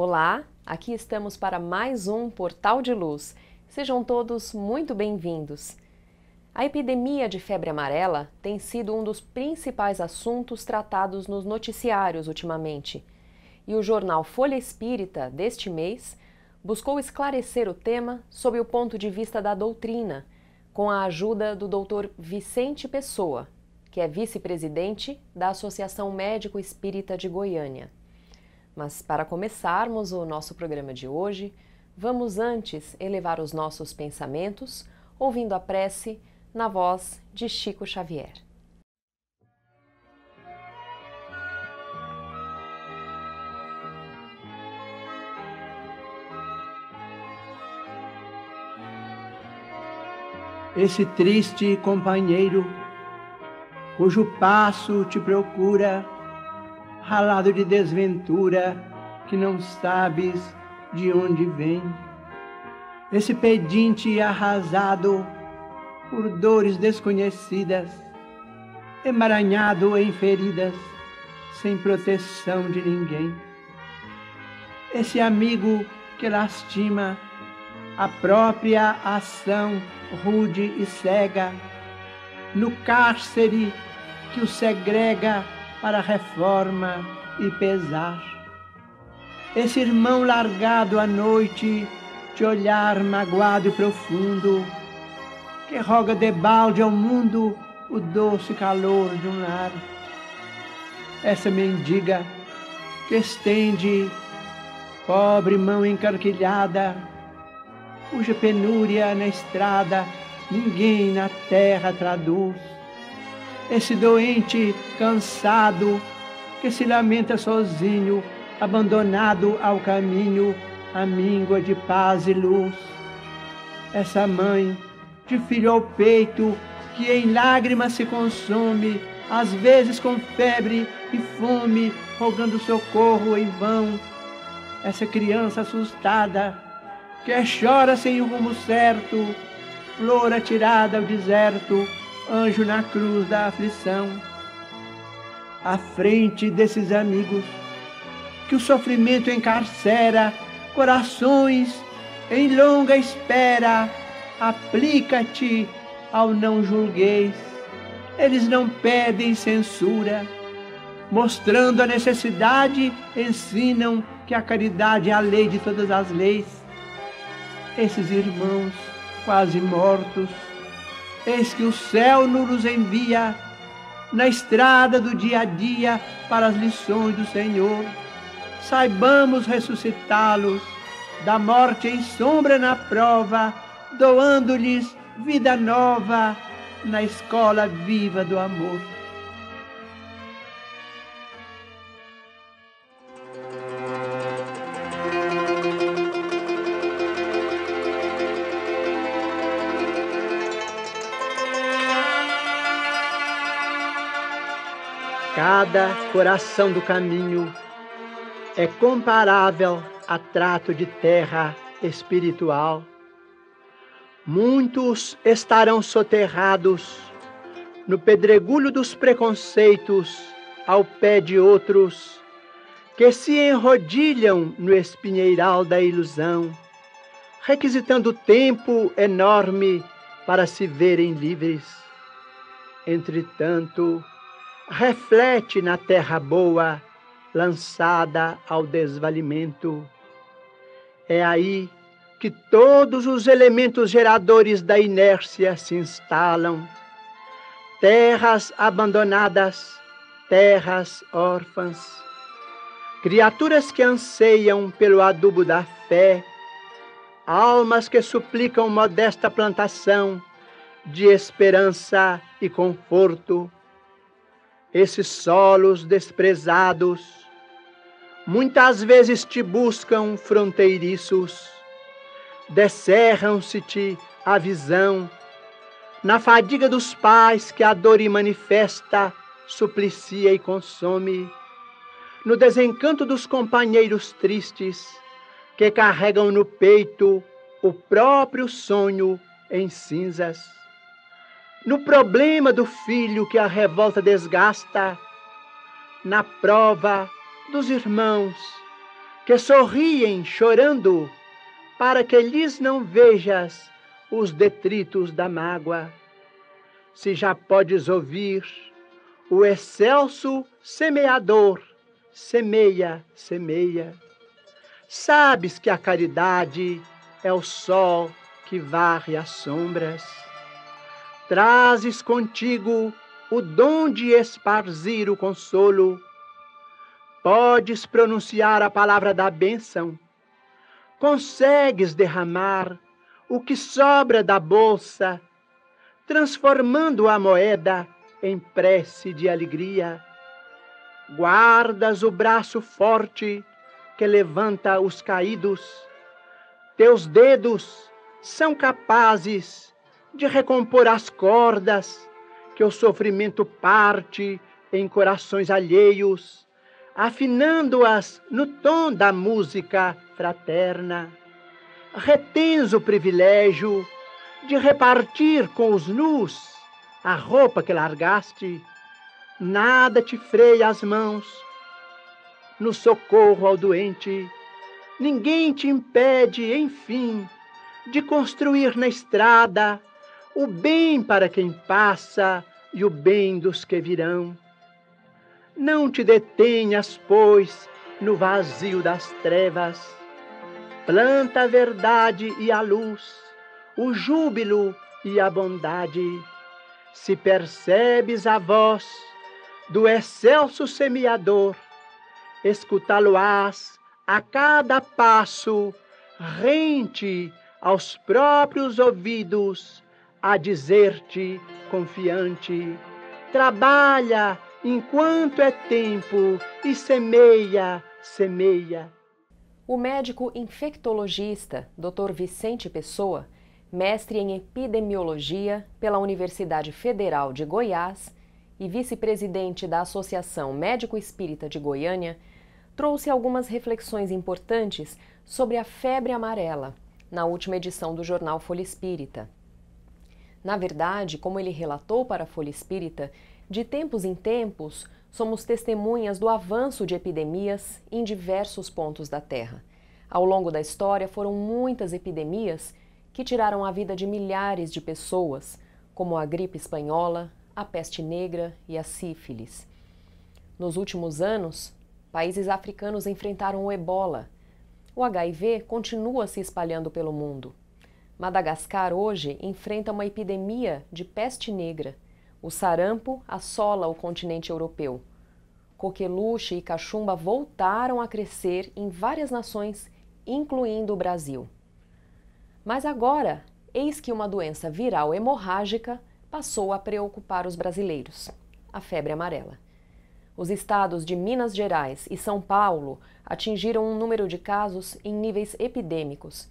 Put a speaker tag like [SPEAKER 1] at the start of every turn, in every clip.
[SPEAKER 1] Olá, aqui estamos para mais um Portal de Luz. Sejam todos muito bem-vindos. A epidemia de febre amarela tem sido um dos principais assuntos tratados nos noticiários ultimamente. E o jornal Folha Espírita, deste mês, buscou esclarecer o tema sob o ponto de vista da doutrina, com a ajuda do Dr. Vicente Pessoa, que é vice-presidente da Associação Médico Espírita de Goiânia. Mas para começarmos o nosso programa de hoje, vamos antes elevar os nossos pensamentos, ouvindo a prece na voz de Chico Xavier.
[SPEAKER 2] Esse triste companheiro, cujo passo te procura, ralado de desventura, que não sabes de onde vem. Esse pedinte arrasado por dores desconhecidas, emaranhado em feridas, sem proteção de ninguém. Esse amigo que lastima a própria ação rude e cega, no cárcere que o segrega para reforma e pesar. Esse irmão largado à noite, de olhar magoado e profundo, que roga debalde ao mundo o doce calor de um lar. Essa mendiga que estende pobre mão encarquilhada, cuja penúria na estrada ninguém na terra traduz. Esse doente cansado que se lamenta sozinho, abandonado ao caminho, à míngua de paz e luz. Essa mãe de filho ao peito que em lágrimas se consome, às vezes com febre e fome, rogando socorro em vão. Essa criança assustada que chora sem o rumo certo, flor atirada ao deserto, anjo na cruz da aflição. À frente desses amigos que o sofrimento encarcera, corações em longa espera, aplica-te ao não julgueis. Eles não pedem censura, mostrando a necessidade, ensinam que a caridade é a lei de todas as leis. Esses irmãos quase mortos, eis que o céu nos envia na estrada do dia a dia para as lições do Senhor. Saibamos ressuscitá-los da morte em sombra na prova, doando-lhes vida nova na escola viva do amor. Cada coração do caminho é comparável a trato de terra espiritual. Muitos estarão soterrados no pedregulho dos preconceitos, ao pé de outros que se enrodilham no espinheiral da ilusão, requisitando tempo enorme para se verem livres. Entretanto, reflete na terra boa, lançada ao desvalimento. É aí que todos os elementos geradores da inércia se instalam. Terras abandonadas, terras órfãs, criaturas que anseiam pelo adubo da fé, almas que suplicam modesta plantação de esperança e conforto. Esses solos desprezados muitas vezes te buscam fronteiriços, descerram-se-te a visão, na fadiga dos pais que a dor manifesta, suplicia e consome, no desencanto dos companheiros tristes que carregam no peito o próprio sonho em cinzas, no problema do filho que a revolta desgasta, na prova dos irmãos que sorriem chorando, para que lhes não vejas os detritos da mágoa. Se já podes ouvir o excelso semeador, semeia, semeia. Sabes que a caridade é o sol que varre as sombras. Trazes contigo o dom de esparzir o consolo. Podes pronunciar a palavra da bênção. Consegues derramar o que sobra da bolsa, transformando a moeda em prece de alegria. Guardas o braço forte que levanta os caídos. Teus dedos são capazes de recompor as cordas que o sofrimento parte em corações alheios, afinando-as no tom da música fraterna. Retens o privilégio de repartir com os nus a roupa que largaste. Nada te freia as mãos no socorro ao doente. Ninguém te impede, enfim, de construir na estrada o bem para quem passa e o bem dos que virão. Não te detenhas, pois, no vazio das trevas. Planta a verdade e a luz, o júbilo e a bondade. Se percebes a voz do excelso semeador, escutá-lo-ás a cada passo, rente aos próprios ouvidos, a dizer-te confiante: trabalha enquanto é tempo e semeia, semeia.
[SPEAKER 1] O médico infectologista Dr. Vicente Pessoa, mestre em epidemiologia pela Universidade Federal de Goiás e vice-presidente da Associação Médico Espírita de Goiânia, trouxe algumas reflexões importantes sobre a febre amarela na última edição do jornal Folha Espírita. Na verdade, como ele relatou para a Folha Espírita, de tempos em tempos somos testemunhas do avanço de epidemias em diversos pontos da Terra. Ao longo da história foram muitas epidemias que tiraram a vida de milhares de pessoas, como a gripe espanhola, a peste negra e a sífilis. Nos últimos anos, países africanos enfrentaram o ebola. O HIV continua se espalhando pelo mundo. Madagascar hoje enfrenta uma epidemia de peste negra. O sarampo assola o continente europeu. Coqueluche e cachumba voltaram a crescer em várias nações, incluindo o Brasil. Mas agora, eis que uma doença viral hemorrágica passou a preocupar os brasileiros: a febre amarela. Os estados de Minas Gerais e São Paulo atingiram um número de casos em níveis epidêmicos.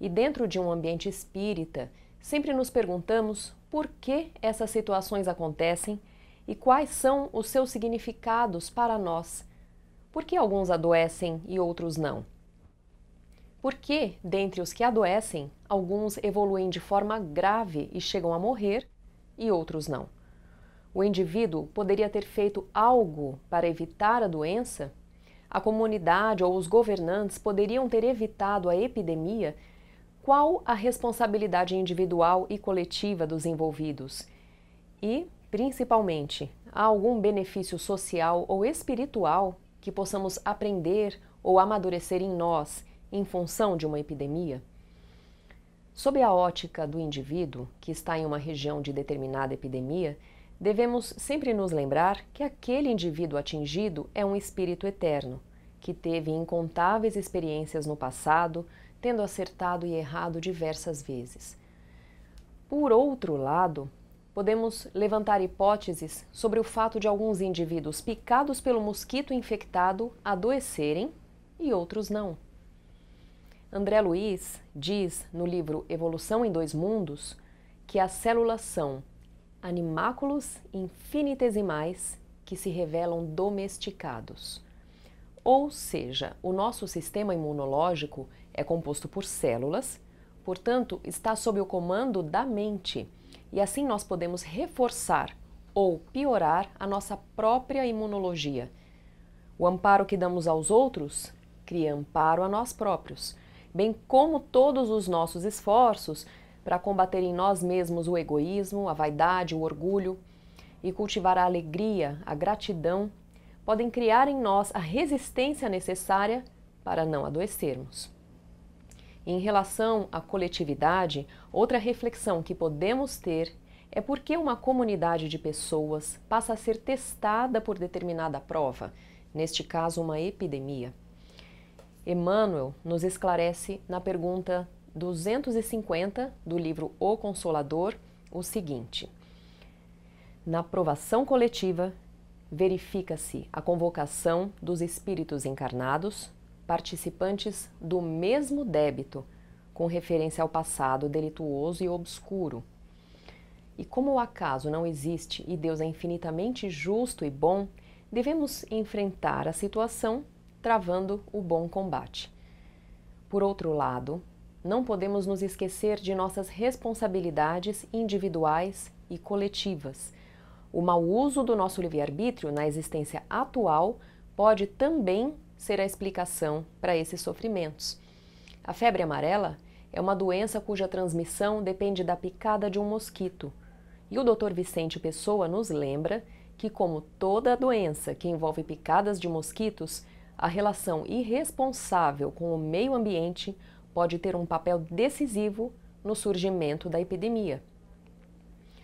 [SPEAKER 1] E dentro de um ambiente espírita, sempre nos perguntamos por que essas situações acontecem e quais são os seus significados para nós. Por que alguns adoecem e outros não? Por que, dentre os que adoecem, alguns evoluem de forma grave e chegam a morrer e outros não? O indivíduo poderia ter feito algo para evitar a doença? A comunidade ou os governantes poderiam ter evitado a epidemia? Qual a responsabilidade individual e coletiva dos envolvidos? E, principalmente, há algum benefício social ou espiritual que possamos aprender ou amadurecer em nós em função de uma epidemia? Sob a ótica do indivíduo que está em uma região de determinada epidemia, devemos sempre nos lembrar que aquele indivíduo atingido é um espírito eterno, que teve incontáveis experiências no passado, tendo acertado e errado diversas vezes. Por outro lado, podemos levantar hipóteses sobre o fato de alguns indivíduos picados pelo mosquito infectado adoecerem e outros não. André Luiz diz no livro Evolução em Dois Mundos que as células são animáculos infinitesimais que se revelam domesticados. Ou seja, o nosso sistema imunológico é composto por células, portanto, está sob o comando da mente, e assim nós podemos reforçar ou piorar a nossa própria imunologia. O amparo que damos aos outros cria amparo a nós próprios, bem como todos os nossos esforços para combater em nós mesmos o egoísmo, a vaidade, o orgulho e cultivar a alegria, a gratidão, podem criar em nós a resistência necessária para não adoecermos. Em relação à coletividade, outra reflexão que podemos ter é por que uma comunidade de pessoas passa a ser testada por determinada prova, neste caso uma epidemia. Emmanuel nos esclarece na pergunta 250 do livro O Consolador o seguinte: na provação coletiva, verifica-se a convocação dos espíritos encarnados, participantes do mesmo débito, com referência ao passado delituoso e obscuro. E como o acaso não existe e Deus é infinitamente justo e bom, devemos enfrentar a situação travando o bom combate. Por outro lado, não podemos nos esquecer de nossas responsabilidades individuais e coletivas. O mau uso do nosso livre-arbítrio na existência atual pode também ser a explicação para esses sofrimentos. A febre amarela é uma doença cuja transmissão depende da picada de um mosquito. E o Dr. Vicente Pessoa nos lembra que, como toda doença que envolve picadas de mosquitos, a relação irresponsável com o meio ambiente pode ter um papel decisivo no surgimento da epidemia.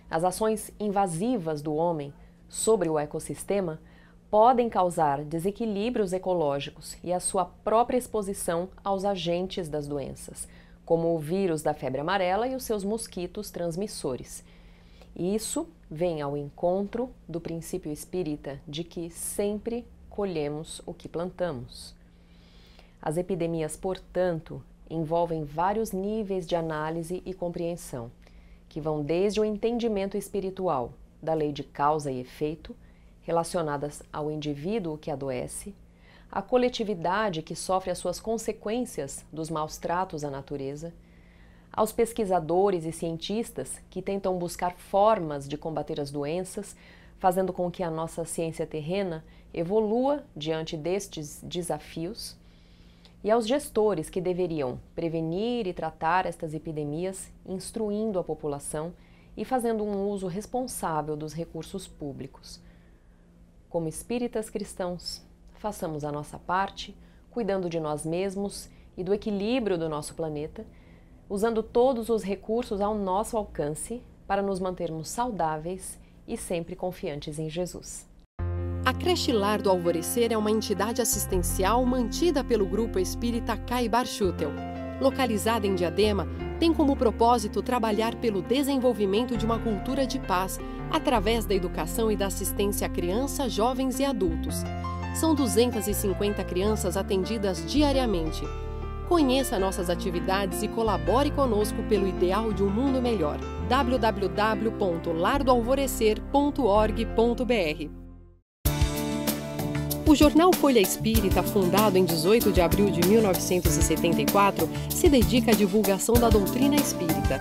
[SPEAKER 1] As ações invasivas do homem sobre o ecossistema podem causar desequilíbrios ecológicos e a sua própria exposição aos agentes das doenças, como o vírus da febre amarela e os seus mosquitos transmissores. Isso vem ao encontro do princípio espírita de que sempre colhemos o que plantamos. As epidemias, portanto, envolvem vários níveis de análise e compreensão, que vão desde o entendimento espiritual da lei de causa e efeito, relacionadas ao indivíduo que adoece, à coletividade que sofre as suas consequências dos maus tratos à natureza, aos pesquisadores e cientistas que tentam buscar formas de combater as doenças, fazendo com que a nossa ciência terrena evolua diante destes desafios, e aos gestores que deveriam prevenir e tratar estas epidemias, instruindo a população e fazendo um uso responsável dos recursos públicos. Como espíritas cristãos, façamos a nossa parte, cuidando de nós mesmos e do equilíbrio do nosso planeta, usando todos os recursos ao nosso alcance para nos mantermos saudáveis e sempre confiantes em Jesus.
[SPEAKER 3] A Creche Lar do Alvorecer é uma entidade assistencial mantida pelo Grupo Espírita Caibar Schutel. Localizada em Diadema, tem como propósito trabalhar pelo desenvolvimento de uma cultura de paz através da educação e da assistência a crianças, jovens e adultos. São 250 crianças atendidas diariamente. Conheça nossas atividades e colabore conosco pelo ideal de um mundo melhor. www.lardoalvorecer.org.br. O jornal Folha Espírita, fundado em 18 de abril de 1974, se dedica à divulgação da doutrina espírita.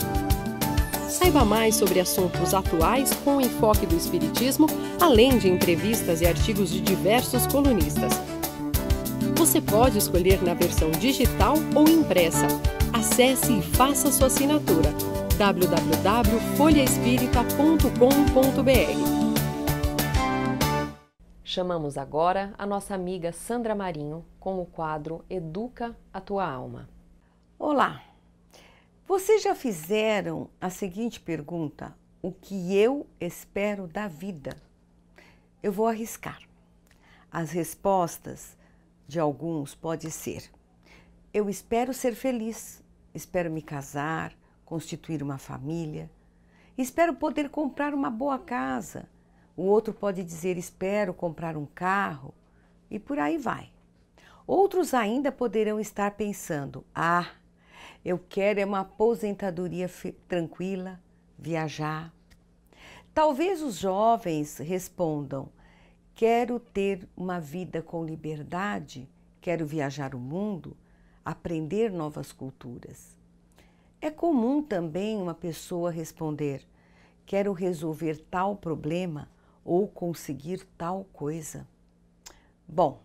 [SPEAKER 3] Saiba mais sobre assuntos atuais com o enfoque do espiritismo, além de entrevistas e artigos de diversos colunistas. Você pode escolher na versão digital ou impressa. Acesse e faça sua assinatura. www.folhaespirita.com.br.
[SPEAKER 1] Chamamos agora a nossa amiga Sandra Marinho com o quadro Educa a Tua Alma.
[SPEAKER 4] Olá! Vocês já fizeram a seguinte pergunta: o que eu espero da vida? Eu vou arriscar. As respostas de alguns podem ser: eu espero ser feliz, espero me casar, constituir uma família, espero poder comprar uma boa casa. O outro pode dizer: espero comprar um carro, e por aí vai. Outros ainda poderão estar pensando: eu quero uma aposentadoria tranquila, viajar. Talvez os jovens respondam: quero ter uma vida com liberdade, quero viajar o mundo, aprender novas culturas. É comum também uma pessoa responder: quero resolver tal problema ou conseguir tal coisa. Bom,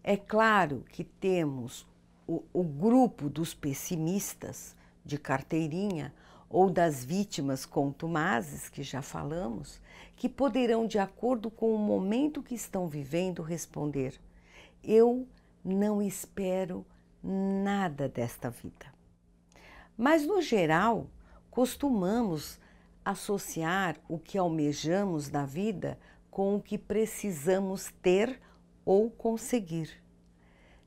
[SPEAKER 4] É claro que temos o grupo dos pessimistas de carteirinha ou das vítimas contumazes, que já falamos, que poderão, de acordo com o momento que estão vivendo, responder: eu não espero nada desta vida. Mas, no geral, costumamos associar o que almejamos da vida com o que precisamos ter ou conseguir.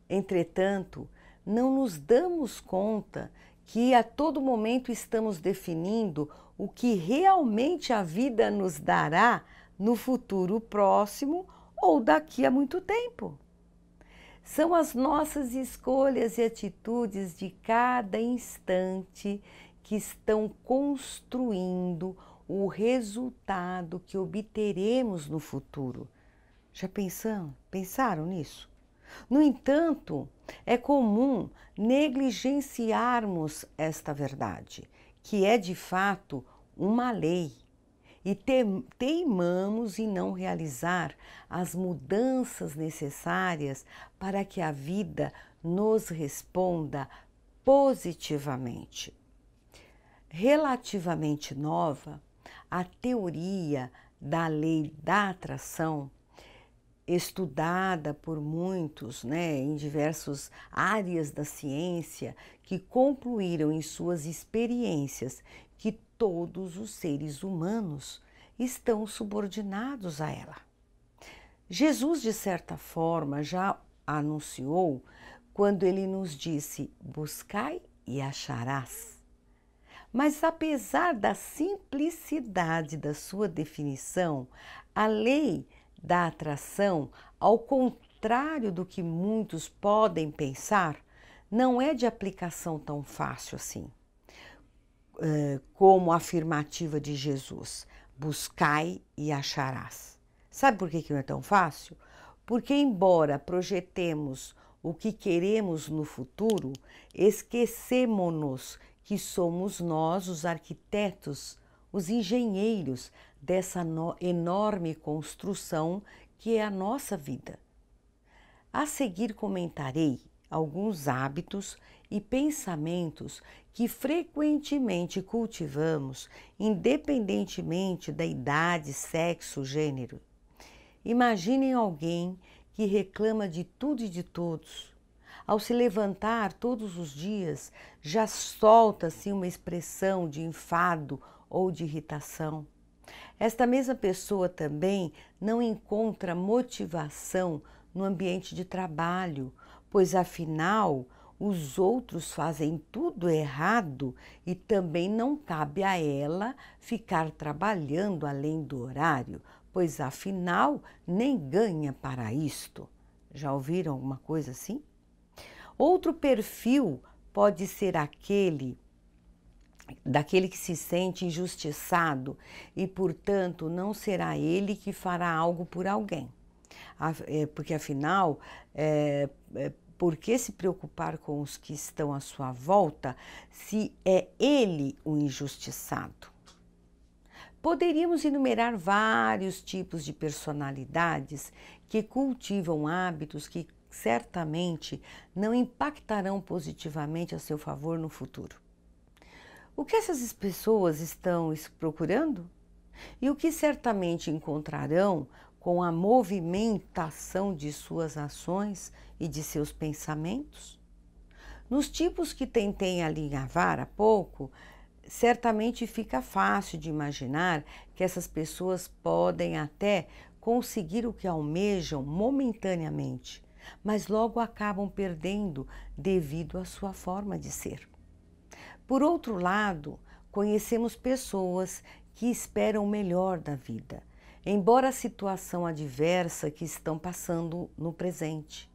[SPEAKER 4] Entretanto, não nos damos conta que a todo momento estamos definindo o que realmente a vida nos dará no futuro próximo ou daqui a muito tempo. São as nossas escolhas e atitudes de cada instante que estão construindo o resultado que obteremos no futuro. Já pensaram nisso? No entanto, é comum negligenciarmos esta verdade, que é de fato uma lei, e teimamos em não realizar as mudanças necessárias para que a vida nos responda positivamente. Relativamente nova, a teoria da lei da atração, estudada por muitos, em diversas áreas da ciência, que concluíram em suas experiências que todos os seres humanos estão subordinados a ela. Jesus, de certa forma, já anunciou quando ele nos disse: buscai e acharás. Mas, apesar da simplicidade da sua definição, a lei da atração, ao contrário do que muitos podem pensar, não é de aplicação tão fácil assim, como a afirmativa de Jesus: buscai e acharás. Sabe por que não é tão fácil? Porque, embora projetemos o que queremos no futuro, esquecemos-nos que somos nós os arquitetos, os engenheiros dessa enorme construção que é a nossa vida. A seguir comentarei alguns hábitos e pensamentos que frequentemente cultivamos, independentemente da idade, sexo, gênero. Imaginem alguém que reclama de tudo e de todos. Ao se levantar todos os dias, já solta-se uma expressão de enfado ou de irritação. Esta mesma pessoa também não encontra motivação no ambiente de trabalho, pois afinal os outros fazem tudo errado e também não cabe a ela ficar trabalhando além do horário, pois afinal nem ganha para isto. Já ouviram alguma coisa assim? Outro perfil pode ser daquele que se sente injustiçado e, portanto, não será ele que fará algo por alguém. Porque, afinal, por que se preocupar com os que estão à sua volta se é ele o injustiçado? Poderíamos enumerar vários tipos de personalidades que cultivam hábitos que certamente não impactarão positivamente a seu favor no futuro. O que essas pessoas estão procurando? E o que certamente encontrarão com a movimentação de suas ações e de seus pensamentos? Nos tipos que tentei alinhavar há pouco, certamente fica fácil de imaginar que essas pessoas podem até conseguir o que almejam momentaneamente, mas logo acabam perdendo devido à sua forma de ser. Por outro lado, conhecemos pessoas que esperam o melhor da vida, embora a situação adversa que estão passando no presente.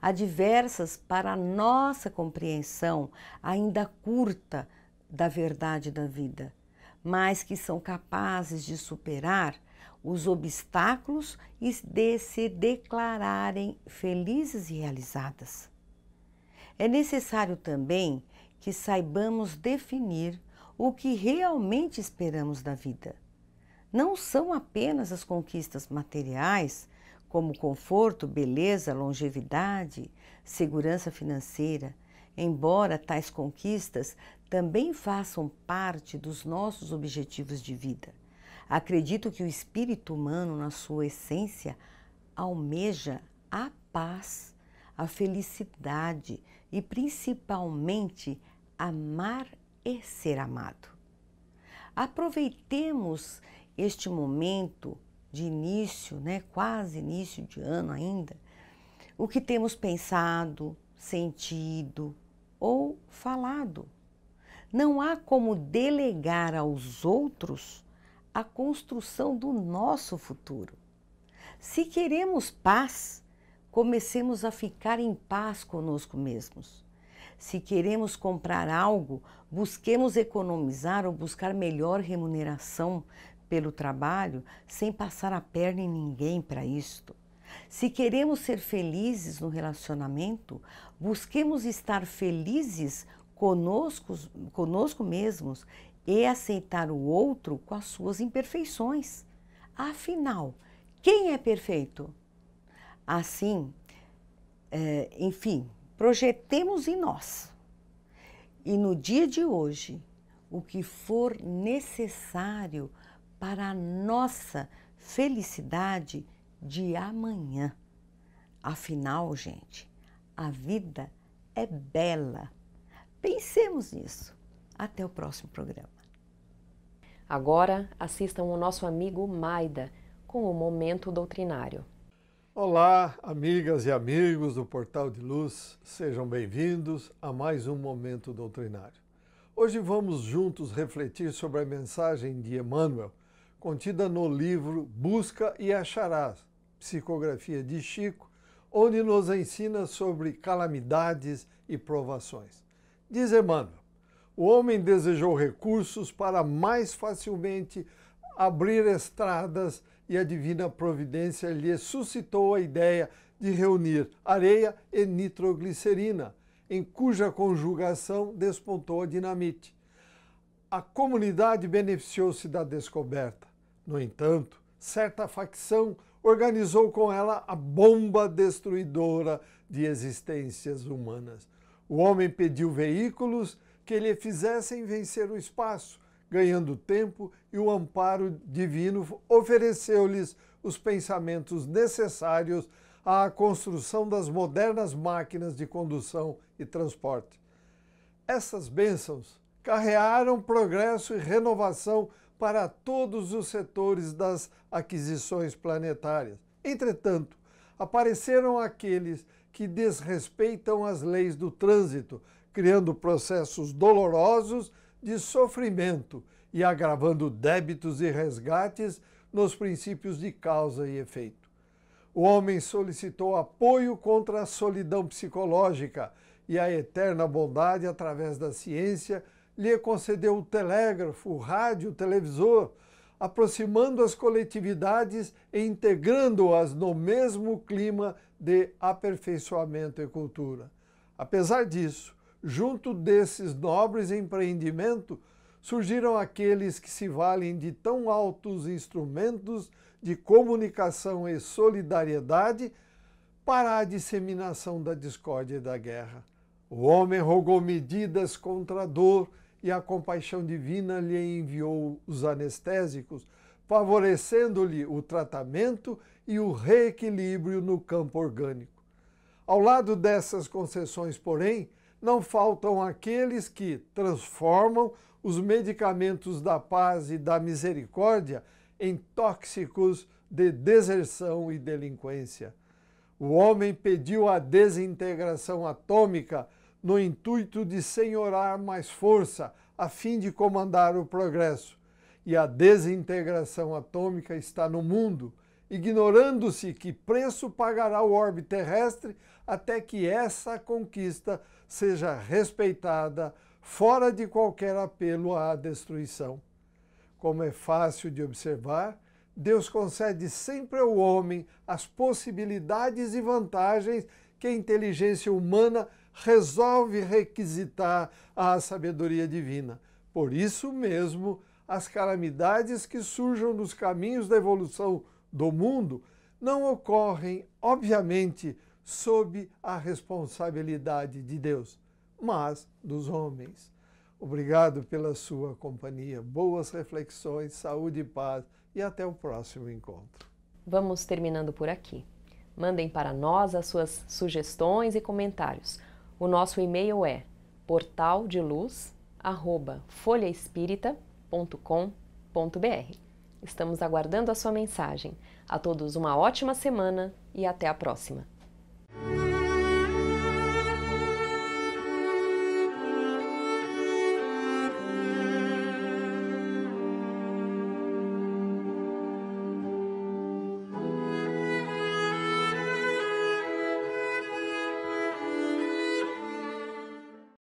[SPEAKER 4] Adversas para a nossa compreensão ainda curta da verdade da vida, mas que são capazes de superar os obstáculos e de se declararem felizes e realizadas. É necessário também que saibamos definir o que realmente esperamos da vida. Não são apenas as conquistas materiais, como conforto, beleza, longevidade, segurança financeira, embora tais conquistas também façam parte dos nossos objetivos de vida. Acredito que o espírito humano, na sua essência, almeja a paz, a felicidade e principalmente amar e ser amado. Aproveitemos este momento de início, quase início de ano ainda, o que temos pensado, sentido ou falado. Não há como delegar aos outros a construção do nosso futuro. Se queremos paz, comecemos a ficar em paz conosco mesmos. Se queremos comprar algo, busquemos economizar ou buscar melhor remuneração pelo trabalho, sem passar a perna em ninguém para isto. Se queremos ser felizes no relacionamento, busquemos estar felizes conosco mesmos e aceitar o outro com as suas imperfeições. Afinal, quem é perfeito? Assim, enfim, projetemos em nós. E no dia de hoje, o que for necessário para a nossa felicidade de amanhã. Afinal, gente, a vida é bela. Pensemos nisso. Até o próximo programa.
[SPEAKER 1] Agora, assistam o nosso amigo Maida com o Momento Doutrinário.
[SPEAKER 5] Olá, amigas e amigos do Portal de Luz, sejam bem-vindos a mais um Momento Doutrinário. Hoje vamos juntos refletir sobre a mensagem de Emmanuel, contida no livro Busca e Acharás, psicografia de Chico, onde nos ensina sobre calamidades e provações. Diz Emmanuel: o homem desejou recursos para mais facilmente abrir estradas e a divina providência lhe suscitou a ideia de reunir areia e nitroglicerina, em cuja conjugação despontou a dinamite. A comunidade beneficiou-se da descoberta. No entanto, certa facção organizou com ela a bomba destruidora de existências humanas. O homem pediu veículos que lhe fizessem vencer o espaço, ganhando tempo, e o amparo divino ofereceu-lhes os pensamentos necessários à construção das modernas máquinas de condução e transporte. Essas bênçãos carrearam progresso e renovação para todos os setores das aquisições planetárias. Entretanto, apareceram aqueles que desrespeitam as leis do trânsito, criando processos dolorosos de sofrimento e agravando débitos e resgates nos princípios de causa e efeito. O homem solicitou apoio contra a solidão psicológica e a eterna bondade, através da ciência, lhe concedeu o telégrafo, o rádio, o televisor, aproximando as coletividades e integrando-as no mesmo clima de aperfeiçoamento e cultura. Apesar disso, junto desses nobres empreendimentos, surgiram aqueles que se valem de tão altos instrumentos de comunicação e solidariedade para a disseminação da discórdia e da guerra. O homem rogou medidas contra a dor e a compaixão divina lhe enviou os anestésicos, favorecendo-lhe o tratamento e o reequilíbrio no campo orgânico. Ao lado dessas concessões, porém, não faltam aqueles que transformam os medicamentos da paz e da misericórdia em tóxicos de deserção e delinquência. O homem pediu a desintegração atômica no intuito de senhorar mais força, a fim de comandar o progresso. E a desintegração atômica está no mundo, ignorando-se que preço pagará o orbe terrestre até que essa conquista seja respeitada, fora de qualquer apelo à destruição. Como é fácil de observar, Deus concede sempre ao homem as possibilidades e vantagens que a inteligência humana resolve requisitar à sabedoria divina. Por isso mesmo, as calamidades que surjam nos caminhos da evolução do mundo não ocorrem, obviamente, sob a responsabilidade de Deus, mas dos homens. Obrigado pela sua companhia, boas reflexões, saúde e paz e até o próximo encontro.
[SPEAKER 1] Vamos terminando por aqui. Mandem para nós as suas sugestões e comentários. O nosso e-mail é portaldeluz@folhaespirita.com.br. Estamos aguardando a sua mensagem. A todos uma ótima semana e até a próxima.